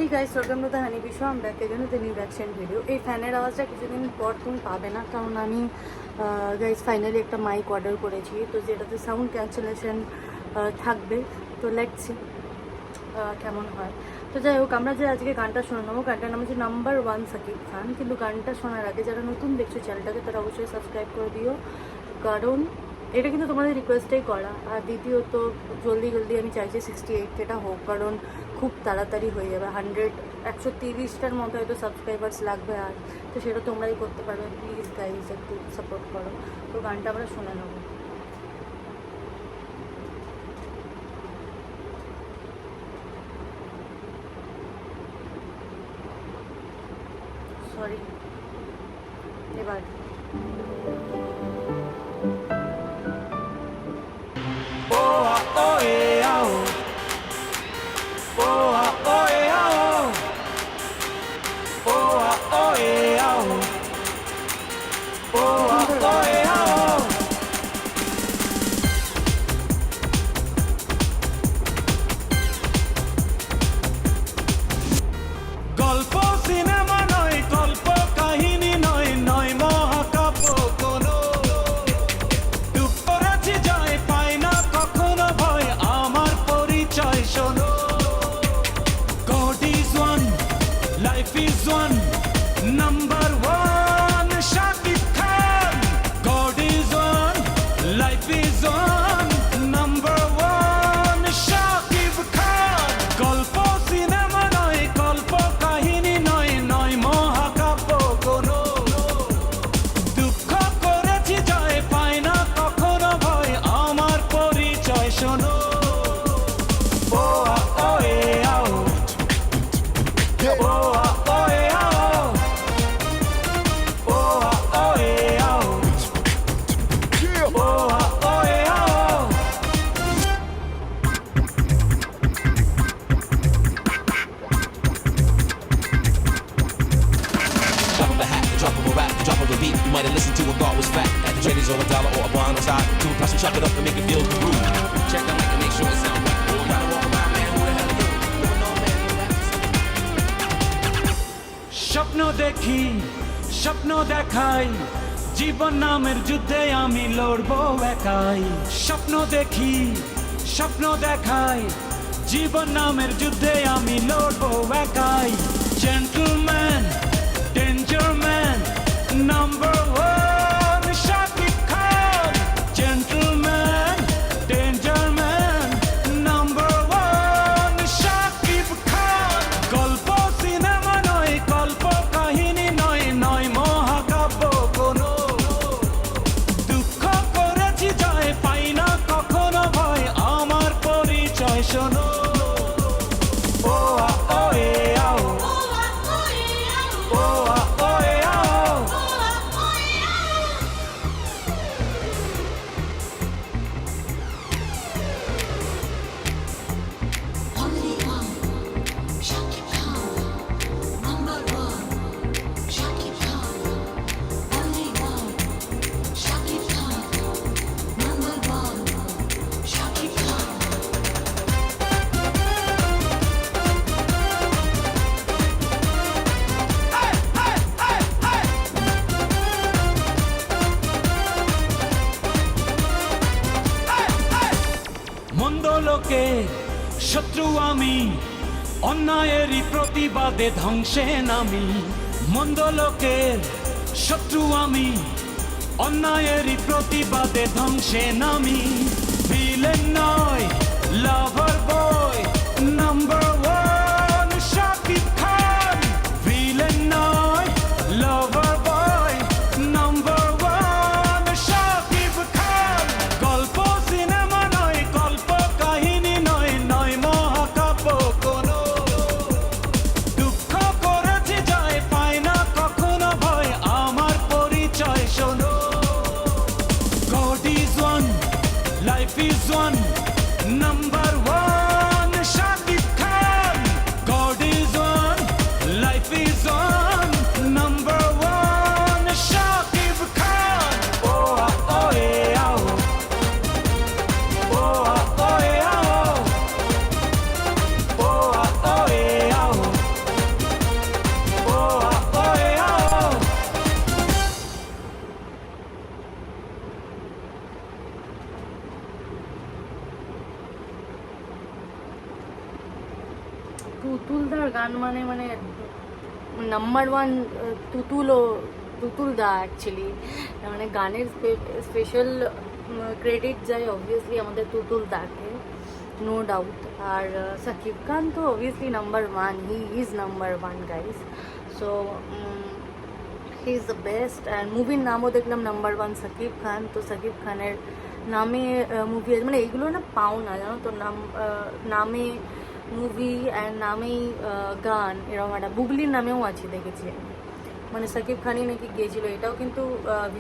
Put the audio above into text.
এই guys, welcome to the হানি বিশো। I'm back again with new reaction video. এই ফ্যানের আওয়াজটা কিছুদিন পর তুমি পাবে না, কারণ আমি গাইস ফাইনালি একটা মাইক অর্ডার করেছি, তো যেটাতে সাউন্ড ক্যান্সেলেশন থাকবে। তো লেটস সি কেমন হয়। তো যাই হোক, আমরা যে আজকে গানটা শুনে নেবো, গানটার নাম হচ্ছে নাম্বার 1 সাকিব খান। কিন্তু গানটা শোনার আগে যারা নতুন দেখছো চ্যানেলটাকে, তারা অবশ্যই সাবস্ক্রাইব করে দিও, কারণ এটা কিন্তু তোমাদের রিকোয়েস্টেই করা। আর দ্বিতীয়ত জলদি জলদি আমি চাইছি 68 হোক, কারণ খুব তাড়াতাড়ি হয়ে যাবে 130টার মতো হয়তো সাবস্ক্রাইবার্স লাগবে। আর তো সেটা তোমরাই করতে পারবে, প্লিজ গাইজ একটু সাপোর্ট করো। তো গানটা আমরা শুনে নেবো। সরি, এবার গল্প সিনেমা নয়, গল্প কাহিনী নয়, নয় মহাকাব্য কোনো। দুঃখ করেছি জয়, পাই না কখনো ভয়, আমার পরিচয় শোনো। God is one, life is one, number one Shakib Khan. God is one, life is one, number one Shakib Khan. গল্প সিনেমা নয়, গল্প কাহিনী নয়, নয় মহাকাব্য কোনো। দুঃখ করেছি জয়, পাই না কখনো ভয়, আমার পরিচয় শোনো। Drop of a hat, drop of a rap, drop of a beat. You might have listened to and thought was fat. At the traders on a dollar or a bond on side. Two plus and chop it up and make it feel the groove. Check the mic and make sure it sound right. Gotta walk around, man, who the hell are you? Don't know, man, you have to স্বপ্ন দেখি, স্বপ্ন দেখাই, জীবন নামের যুদ্ধে আমি লড়বো একাই। স্বপ্ন দেখি, স্বপ্ন দেখাই, জীবন নামের যুদ্ধে আমি লড়বো একাই। Gentleman, danger man, number one Shakib Khan. Gentleman, danger man, number one Shakib Khan. গল্প সিনেমা নয়, গল্প কাহিনী নয়, নয় মহাকাব্য কোনো। দুঃখ করেছি জয়, পাই না কখনো ভয়, আমার পরিচয় শোনো। Only one, Shakib Khan. Number one, Shakib Khan. Only one, Shakib Khan. Number one, Shakib Khan. মন্দ লোকে শত্রু আমি, অন্যায়েরই প্রতিবাদে ধ্বংসে নামি। মন্দ লোকের শত্রু আমি, অন্যায়েরই প্রতিবাদে ধ্বংসে নামি। ভিলেন নয়, লাভার বয়, নাম্বার ওয়ান শাকিব খান। ভিলেন নয়, লাভার বয়, নাম্বার ওয়ান শাকিব খান। গল্প সিনেমা নয়, গল্প কাহিনী নয়, নয় মহাকাব্য কোনো। দুঃখ করেছি জয়, পাই না কখনো ভয়, আমার পরিচয় শোনো। God is one, life is one, number one তুতুলদার গান মানে নাম্বার ওয়ান তুতুলদা অ্যাকচুয়ালি, মানে গানের স্পেশাল ক্রেডিট যায় অবভিয়াসলি আমাদের তুতুলদাকে, নো ডাউট। আর সাকিব খান তো obviously number one, he is number one guys. So he is the best. And মুভির নামও দেখলাম নাম্বার ওয়ান সাকিব খান, তো সাকিব খানের নামে মুভি আছে, মানে এইগুলো না পাও না জানো তো, নামে মুভি অ্যান্ড নামেই গান, এরকম একটা বুবলির নামেও আছে দেখেছি আমি, মানে সাকিব খানই নাকি গিয়েছিল, এটাও কিন্তু